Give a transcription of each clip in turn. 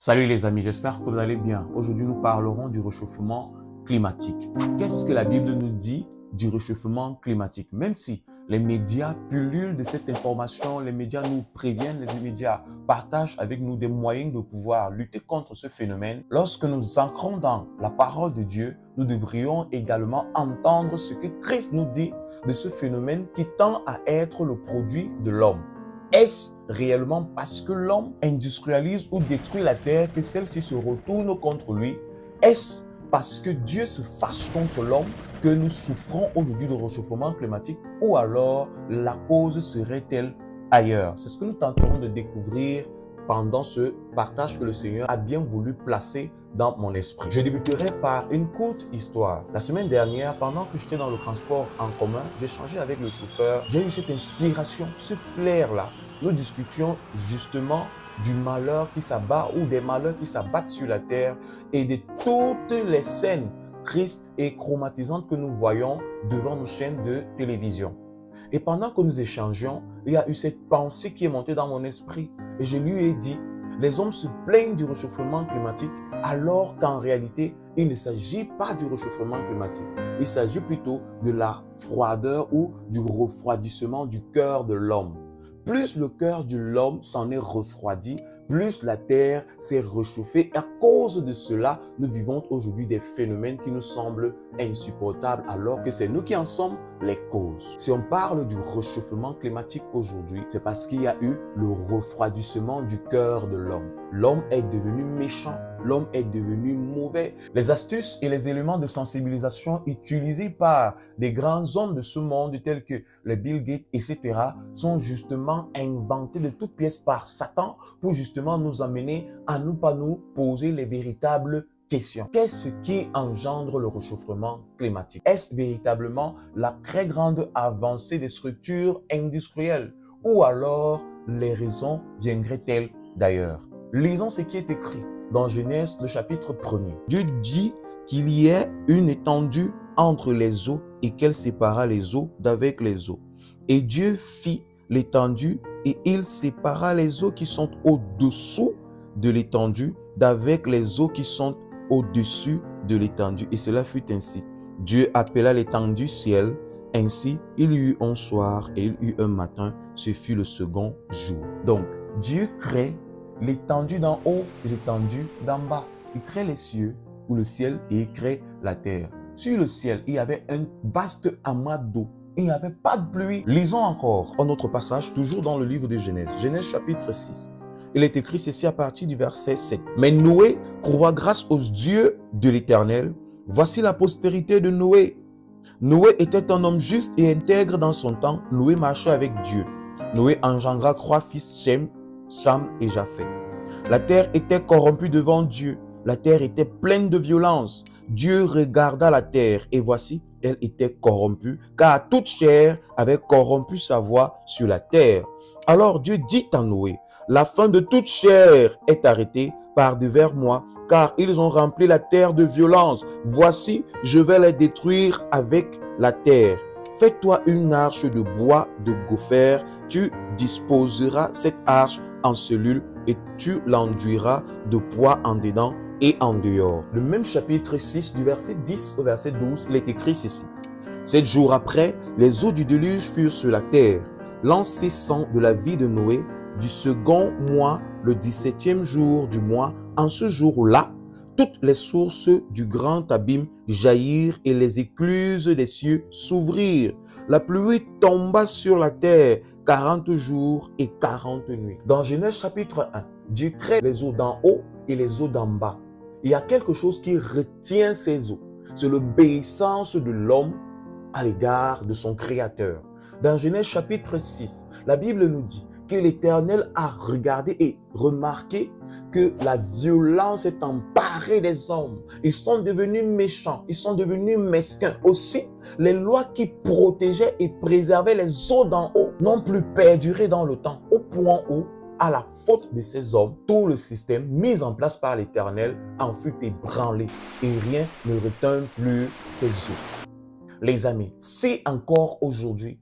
Salut les amis, j'espère que vous allez bien. Aujourd'hui, nous parlerons du réchauffement climatique. Qu'est-ce que la Bible nous dit du réchauffement climatique? Même si les médias pullulent de cette information, les médias nous préviennent, les médias partagent avec nous des moyens de pouvoir lutter contre ce phénomène. Lorsque nous ancrons dans la parole de Dieu, nous devrions également entendre ce que Christ nous dit de ce phénomène qui tend à être le produit de l'homme. Est-ce réellement parce que l'homme industrialise ou détruit la terre que celle-ci se retourne contre lui? Est-ce parce que Dieu se fâche contre l'homme que nous souffrons aujourd'hui de réchauffement climatique? Ou alors la cause serait-elle ailleurs? C'est ce que nous tenterons de découvrir pendant ce partage que le Seigneur a bien voulu placer dans mon esprit. Je débuterai par une courte histoire. La semaine dernière, pendant que j'étais dans le transport en commun, j'échangeais avec le chauffeur. J'ai eu cette inspiration, ce flair-là. Nous discutions justement du malheur qui s'abat ou des malheurs qui s'abattent sur la terre et de toutes les scènes tristes et chromatisantes que nous voyons devant nos chaînes de télévision. Et pendant que nous échangions, il y a eu cette pensée qui est montée dans mon esprit. Et je lui ai dit, les hommes se plaignent du réchauffement climatique alors qu'en réalité, il ne s'agit pas du réchauffement climatique. Il s'agit plutôt de la froideur ou du refroidissement du cœur de l'homme. Plus le cœur de l'homme s'en est refroidi, plus la terre s'est réchauffée. À cause de cela, nous vivons aujourd'hui des phénomènes qui nous semblent insupportables alors que c'est nous qui en sommes les causes. Si on parle du réchauffement climatique aujourd'hui, c'est parce qu'il y a eu le refroidissement du cœur de l'homme. L'homme est devenu méchant. L'homme est devenu mauvais. Les astuces et les éléments de sensibilisation utilisés par les grands hommes de ce monde tels que les Bill Gates, etc. sont justement inventés de toutes pièces par Satan pour justement nous amener à ne pas nous poser les véritables questions. Qu'est-ce qui engendre le réchauffement climatique? Est-ce véritablement la très grande avancée des structures industrielles? Ou alors les raisons viendraient-elles d'ailleurs? Lisons ce qui est écrit dans Genèse, le chapitre 1er. Dieu dit qu'il y ait une étendue entre les eaux et qu'elle sépara les eaux d'avec les eaux. Et Dieu fit l'étendue et il sépara les eaux qui sont au-dessous de l'étendue d'avec les eaux qui sont au-dessus de l'étendue. Et cela fut ainsi. Dieu appela l'étendue ciel. Ainsi, il y eut un soir et il y eut un matin. Ce fut le second jour. Donc, Dieu crée l'étendue d'en haut et l'étendue d'en bas. Il crée les cieux ou le ciel et il crée la terre. Sur le ciel, il y avait un vaste amas d'eau. Il n'y avait pas de pluie. Lisons encore un autre passage, toujours dans le livre de Genèse. Genèse chapitre 6. Il est écrit ceci à partir du verset 7. Mais Noé trouva grâce aux dieux de l'Éternel. Voici la postérité de Noé. Noé était un homme juste et intègre dans son temps. Noé marchait avec Dieu. Noé engendra 3 fils, Shem, Sam et Japheth. La terre était corrompue devant Dieu. La terre était pleine de violence. Dieu regarda la terre et voici, elle était corrompue, car toute chair avait corrompu sa voie sur la terre. Alors Dieu dit à Noé, la fin de toute chair est arrêtée par devers moi, car ils ont rempli la terre de violence. Voici, je vais les détruire avec la terre. Fais-toi une arche de bois de gopher, tu disposeras cette arche en cellule et tu l'enduiras de poids en dedans et en dehors. Le même chapitre 6 du verset 10 au verset 12, il est écrit ceci. 7 jours après, les eaux du déluge furent sur la terre. L'an cessant de la vie de Noé, du second mois, le 17e jour du mois, en ce jour-là, toutes les sources du grand abîme jaillirent et les écluses des cieux s'ouvrirent. La pluie tomba sur la terre 40 jours et 40 nuits. Dans Genèse chapitre 1, Dieu crée les eaux d'en haut et les eaux d'en bas. Il y a quelque chose qui retient ces eaux. C'est l'obéissance de l'homme à l'égard de son Créateur. Dans Genèse chapitre 6, la Bible nous dit que l'Éternel a regardé et remarqué que la violence est emparée des hommes. Ils sont devenus méchants, ils sont devenus mesquins. Aussi, les lois qui protégeaient et préservaient les eaux d'en haut n'ont plus perduré dans le temps, au point où, à la faute de ces hommes, tout le système mis en place par l'Éternel en fut ébranlé et rien ne retint plus ces eaux. Les amis, si encore aujourd'hui,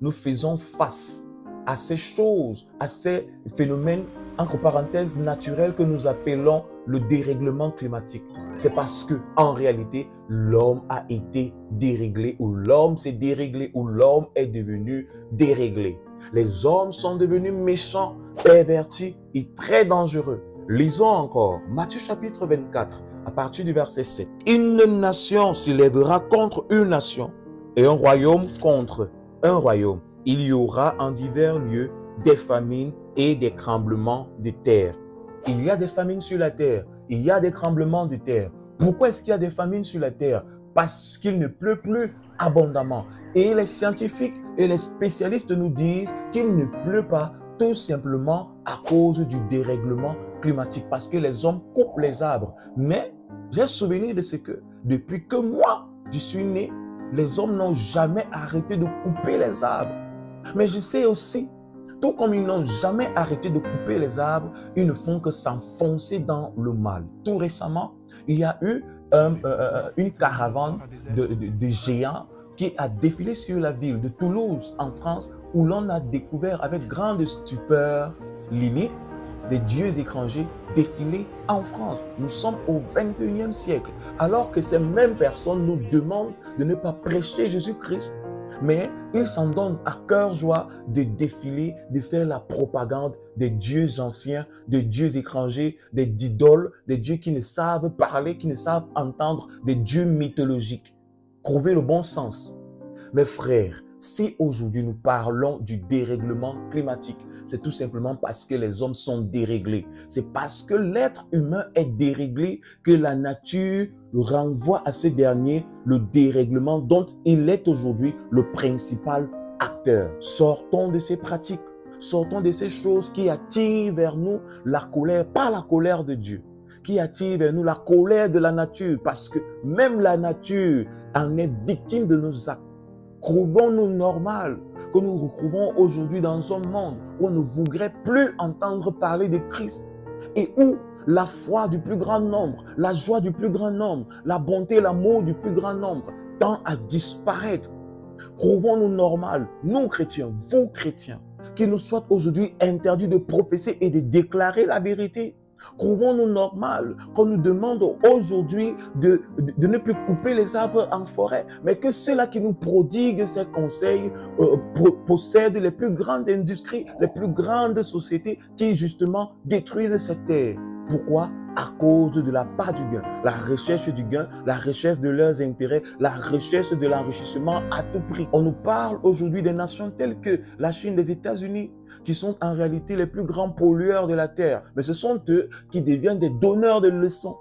nous faisons face à ces choses, à ces phénomènes entre parenthèses, naturel que nous appelons le dérèglement climatique. C'est parce que, en réalité, l'homme a été déréglé, ou l'homme s'est déréglé, ou l'homme est devenu déréglé. Les hommes sont devenus méchants, pervertis et très dangereux. Lisons encore Matthieu chapitre 24, à partir du verset 7. Une nation s'élèvera contre une nation, et un royaume contre un royaume. Il y aura en divers lieux des famines et des tremblements de terre. Il y a des famines sur la terre. Il y a des tremblements de terre. Pourquoi est-ce qu'il y a des famines sur la terre? Parce qu'il ne pleut plus abondamment. Et les scientifiques et les spécialistes nous disent qu'il ne pleut pas tout simplement à cause du dérèglement climatique. Parce que les hommes coupent les arbres. Mais j'ai souvenir de ce que, depuis que moi, je suis né, les hommes n'ont jamais arrêté de couper les arbres. Mais je sais aussi, tout comme ils n'ont jamais arrêté de couper les arbres, ils ne font que s'enfoncer dans le mal. Tout récemment, il y a eu une caravane de géants qui a défilé sur la ville de Toulouse, en France, où l'on a découvert avec grande stupeur Lilith, des dieux étrangers défiler en France. Nous sommes au 21e siècle, alors que ces mêmes personnes nous demandent de ne pas prêcher Jésus-Christ. Mais ils s'en donnent à cœur joie de défiler, de faire la propagande des dieux anciens, des dieux étrangers, des idoles, des dieux qui ne savent parler, qui ne savent entendre, des dieux mythologiques. Trouvez le bon sens. Mes frères, si aujourd'hui nous parlons du dérèglement climatique, c'est tout simplement parce que les hommes sont déréglés. C'est parce que l'être humain est déréglé que la nature renvoie à ce dernier le dérèglement dont il est aujourd'hui le principal acteur. Sortons de ces pratiques, sortons de ces choses qui attirent vers nous la colère, pas la colère de Dieu, qui attire vers nous la colère de la nature, parce que même la nature en est victime de nos actes. Trouvons-nous normal que nous retrouvons aujourd'hui dans un monde où on ne voudrait plus entendre parler de Christ et où la foi du plus grand nombre, la joie du plus grand nombre, la bonté, l'amour du plus grand nombre tend à disparaître. Trouvons-nous normal, nous chrétiens, vous chrétiens, qu'il nous soit aujourd'hui interdit de prophéter et de déclarer la vérité? Trouvons-nous normal qu'on nous demande aujourd'hui de ne plus couper les arbres en forêt, mais que ceux-là qui nous prodiguent ces conseils possèdent les plus grandes industries, les plus grandes sociétés qui justement détruisent cette terre? Pourquoi? À cause de la part du gain, la recherche du gain, la recherche de leurs intérêts, la recherche de l'enrichissement à tout prix. On nous parle aujourd'hui des nations telles que la Chine, les États-Unis, qui sont en réalité les plus grands pollueurs de la terre. Mais ce sont eux qui deviennent des donneurs de leçons.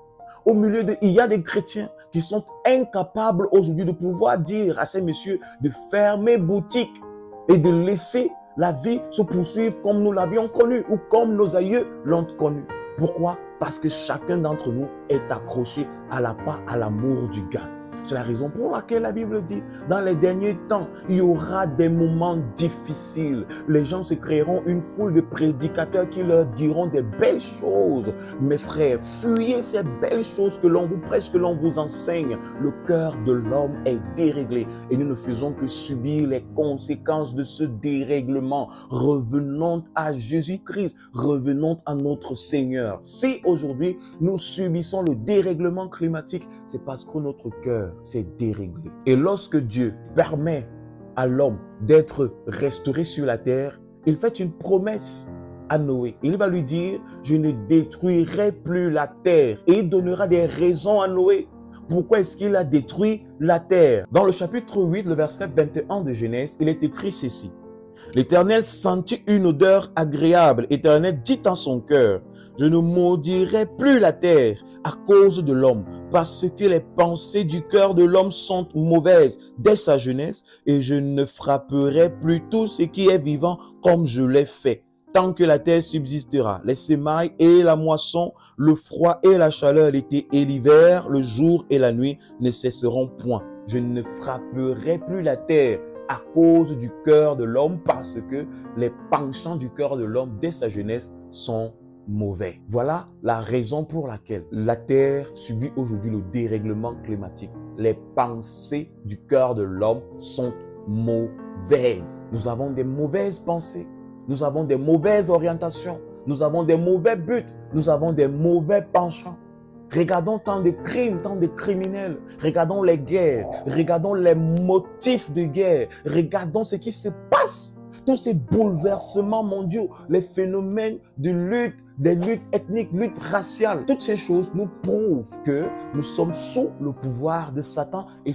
Au milieu il y a des chrétiens qui sont incapables aujourd'hui de pouvoir dire à ces messieurs de fermer boutique et de laisser la vie se poursuivre comme nous l'avions connue ou comme nos aïeux l'ont connue. Pourquoi? Parce que chacun d'entre nous est accroché à la part, à l'amour du gain. C'est la raison pour laquelle la Bible dit, dans les derniers temps, il y aura des moments difficiles. Les gens se créeront une foule de prédicateurs qui leur diront des belles choses. Mes frères, fuyez ces belles choses que l'on vous prêche, que l'on vous enseigne. Le cœur de l'homme est déréglé et nous ne faisons que subir les conséquences de ce dérèglement. Revenons à Jésus-Christ, revenons à notre Seigneur. Si aujourd'hui nous subissons le dérèglement climatique, c'est parce que notre cœur s'est déréglé. Et lorsque Dieu permet à l'homme d'être restauré sur la terre, il fait une promesse à Noé. Il va lui dire, je ne détruirai plus la terre. Et il donnera des raisons à Noé. Pourquoi est-ce qu'il a détruit la terre? Dans le chapitre 8, le verset 21 de Genèse, il est écrit ceci. L'Éternel sentit une odeur agréable. L'Éternel dit en son cœur, je ne maudirai plus la terre à cause de l'homme, parce que les pensées du cœur de l'homme sont mauvaises dès sa jeunesse, et je ne frapperai plus tout ce qui est vivant comme je l'ai fait. Tant que la terre subsistera, les semailles et la moisson, le froid et la chaleur, l'été et l'hiver, le jour et la nuit ne cesseront point. Je ne frapperai plus la terre à cause du cœur de l'homme, parce que les penchants du cœur de l'homme dès sa jeunesse sont mauvais. Voilà la raison pour laquelle la terre subit aujourd'hui le dérèglement climatique. Les pensées du cœur de l'homme sont mauvaises. Nous avons des mauvaises pensées. Nous avons des mauvaises orientations. nous avons des mauvais buts, nous avons des mauvais penchants. Regardons tant de crimes, tant de criminels. Regardons les guerres, regardons les motifs de guerre, regardons ce qui se passe. Tous ces bouleversements mondiaux, les phénomènes de lutte, des luttes ethniques, luttes raciales, toutes ces choses nous prouvent que nous sommes sous le pouvoir de Satan et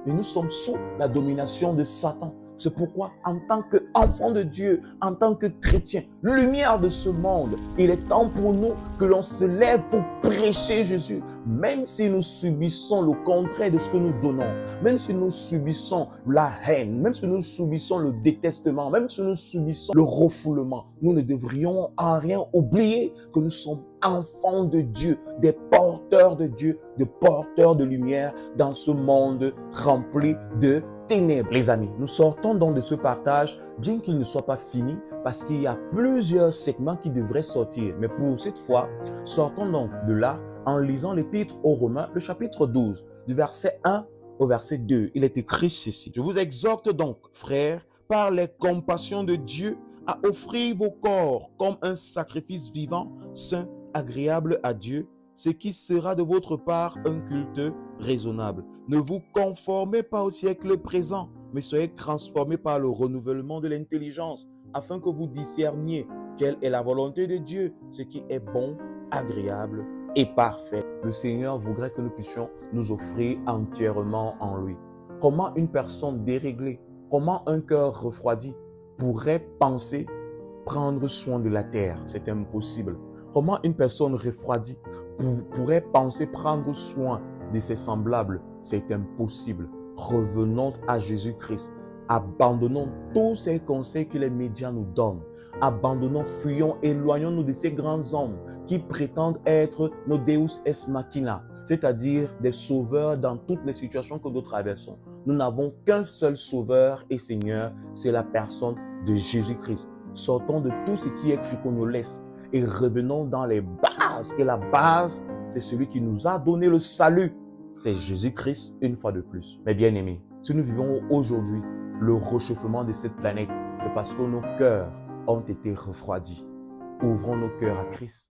nous sommes sous la domination de Satan. C'est pourquoi, en tant qu'enfant de Dieu, en tant que chrétien, lumière de ce monde, il est temps pour nous que l'on se lève pour prêcher Jésus. Même si nous subissons le contraire de ce que nous donnons, même si nous subissons la haine, même si nous subissons le détestement, même si nous subissons le refoulement, nous ne devrions en rien oublier que nous sommes enfants de Dieu, des porteurs de Dieu, des porteurs de lumière dans ce monde rempli de ténèbres. Les amis, nous sortons donc de ce partage, bien qu'il ne soit pas fini, parce qu'il y a plusieurs segments qui devraient sortir. Mais pour cette fois, sortons donc de là en lisant l'épître aux Romains, le chapitre 12, du verset 1 au verset 2. Il est écrit ceci. Je vous exhorte donc, frères, par les compassions de Dieu, à offrir vos corps comme un sacrifice vivant, saint, agréable à Dieu, ce qui sera de votre part un culte raisonnable. Ne vous conformez pas au siècle présent, mais soyez transformés par le renouvellement de l'intelligence, afin que vous discerniez quelle est la volonté de Dieu, ce qui est bon, agréable et parfait. Le Seigneur voudrait que nous puissions nous offrir entièrement en lui. Comment une personne déréglée, comment un cœur refroidi pourrait penser prendre soin de la terre? C'est impossible. Comment une personne refroidie pourrait penser prendre soin de ses semblables? C'est impossible. Revenons à Jésus-Christ. Abandonnons tous ces conseils que les médias nous donnent. Abandonnons, fuyons, éloignons-nous de ces grands hommes qui prétendent être nos Deus ex machina, c'est-à-dire des sauveurs dans toutes les situations que nous traversons. Nous n'avons qu'un seul sauveur et Seigneur, c'est la personne de Jésus-Christ. Sortons de tout ce qui est cricognolesque et revenons dans les bases. Et la base, c'est celui qui nous a donné le salut. C'est Jésus-Christ une fois de plus. Mais bien aimés, si nous vivons aujourd'hui le réchauffement de cette planète, c'est parce que nos cœurs ont été refroidis. Ouvrons nos cœurs à Christ.